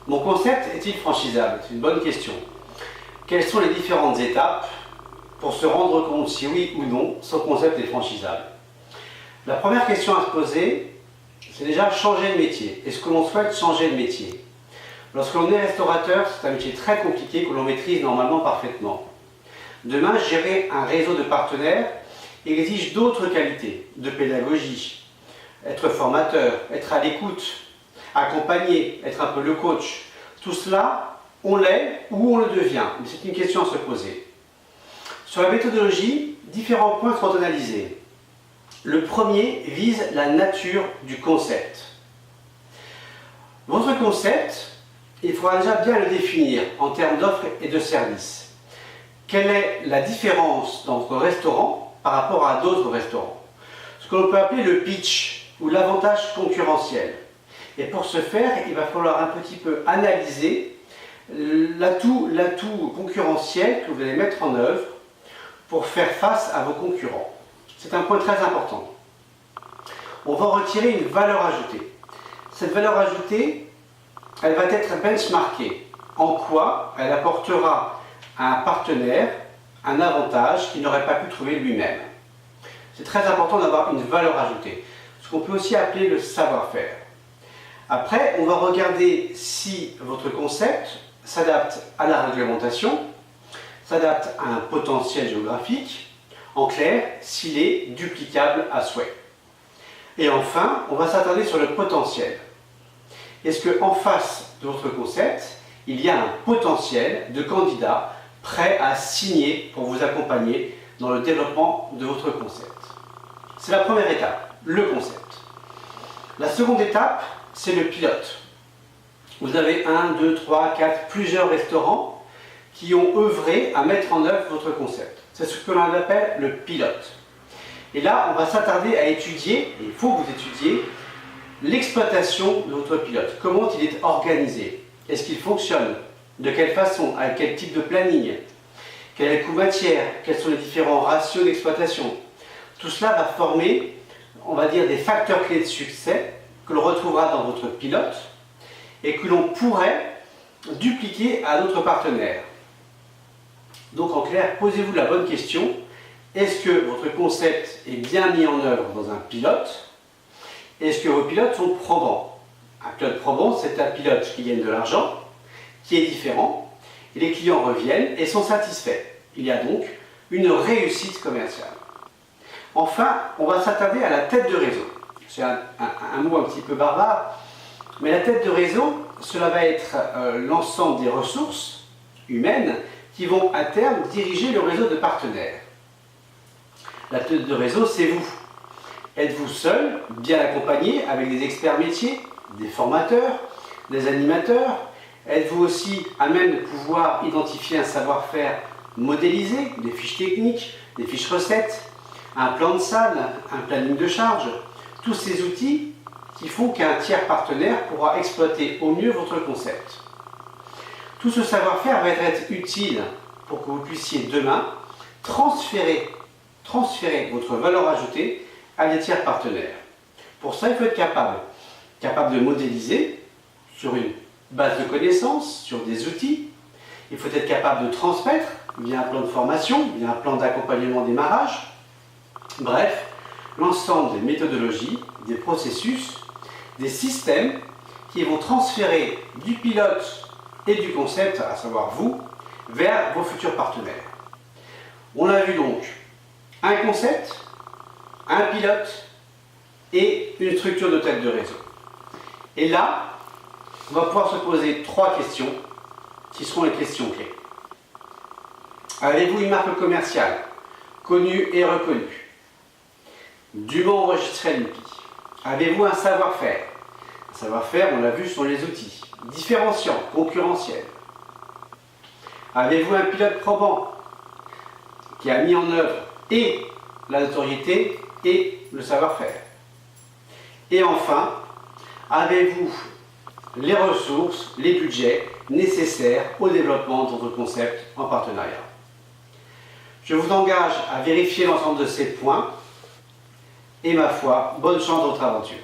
Mon concept est-il franchisable? C'est une bonne question. Quelles sont les différentes étapes pour se rendre compte si oui ou non son concept est franchisable? La première question à se poser, c'est déjà changer de métier. Est-ce que l'on souhaite changer de métier? Lorsque l'on est restaurateur, c'est un métier très compliqué que l'on maîtrise normalement parfaitement. Demain, gérer un réseau de partenaires exige d'autres qualités, de pédagogie, être formateur, être à l'écoute, accompagner, être un peu le coach. Tout cela, on l'est ou on le devient, mais c'est une question à se poser. Sur la méthodologie, différents points sont analysés. Le premier vise la nature du concept. Votre concept, il faudra déjà bien le définir en termes d'offres et de services. Quelle est la différence dans votre restaurant par rapport à d'autres restaurants? Ce que l'on peut appeler le pitch ou l'avantage concurrentiel. Et pour ce faire, il va falloir un petit peu analyser l'atout concurrentiel que vous allez mettre en œuvre pour faire face à vos concurrents. C'est un point très important. On va retirer une valeur ajoutée. Cette valeur ajoutée, elle va être benchmarkée. En quoi elle apportera à un partenaire un avantage qu'il n'aurait pas pu trouver lui-même. C'est très important d'avoir une valeur ajoutée, ce qu'on peut aussi appeler le savoir-faire. Après, on va regarder si votre concept s'adapte à la réglementation, s'adapte à un potentiel géographique, en clair, s'il est duplicable à souhait. Et enfin, on va s'attarder sur le potentiel. Est-ce qu'en face de votre concept, il y a un potentiel de candidats prêts à signer pour vous accompagner dans le développement de votre concept? C'est la première étape, le concept. La seconde étape, c'est le pilote. Vous avez 1, 2, 3, 4, plusieurs restaurants qui ont œuvré à mettre en œuvre votre concept. C'est ce que l'on appelle le pilote. Et là, on va s'attarder à étudier, et il faut que vous étudiez, l'exploitation de votre pilote. Comment il est organisé? Est-ce qu'il fonctionne? De quelle façon? Avec quel type de planning? Quel est le coût matière? Quels sont les différents ratios d'exploitation? Tout cela va former, on va dire, des facteurs clés de succès que l'on retrouvera dans votre pilote et que l'on pourrait dupliquer à d'autres partenaires. Donc en clair, posez-vous la bonne question. Est-ce que votre concept est bien mis en œuvre dans un pilote? Est-ce que vos pilotes sont probants? Un pilote probant, c'est un pilote qui gagne de l'argent, qui est différent, et les clients reviennent et sont satisfaits. Il y a donc une réussite commerciale. Enfin, on va s'attarder à la tête de réseau. C'est un mot un petit peu barbare, mais la tête de réseau, cela va être l'ensemble des ressources humaines qui vont à terme diriger le réseau de partenaires. La tête de réseau, c'est vous. Êtes-vous seul, bien accompagné avec des experts métiers, des formateurs, des animateurs? Êtes-vous aussi à même de pouvoir identifier un savoir-faire modélisé, des fiches techniques, des fiches recettes, un plan de salle, un planning de charge? Tous ces outils qui font qu'un tiers partenaire pourra exploiter au mieux votre concept. Tout ce savoir-faire va être utile pour que vous puissiez demain transférer votre valeur ajoutée à des tiers partenaires. Pour ça, il faut être capable de modéliser sur une base de connaissances, sur des outils. Il faut être capable de transmettre via un plan de formation, via un plan d'accompagnement au démarrage. Bref, l'ensemble des méthodologies, des processus, des systèmes qui vont transférer du pilote et du concept, à savoir vous, vers vos futurs partenaires. On a vu donc un concept, un pilote et une structure de tête de réseau. Et là, on va pouvoir se poser 3 questions qui seront les questions clés. Avez-vous une marque commerciale connue et reconnue, dûment enregistrée à l'INPI? Avez-vous un savoir-faire? Un savoir-faire, on l'a vu, sont les outils différenciants, concurrentiels. Avez-vous un pilote probant qui a mis en œuvre et la notoriété et le savoir-faire? Et enfin, avez-vous les ressources, les budgets nécessaires au développement de votre concept en partenariat? Je vous engage à vérifier l'ensemble de ces points et ma foi, bonne chance dans votre aventure.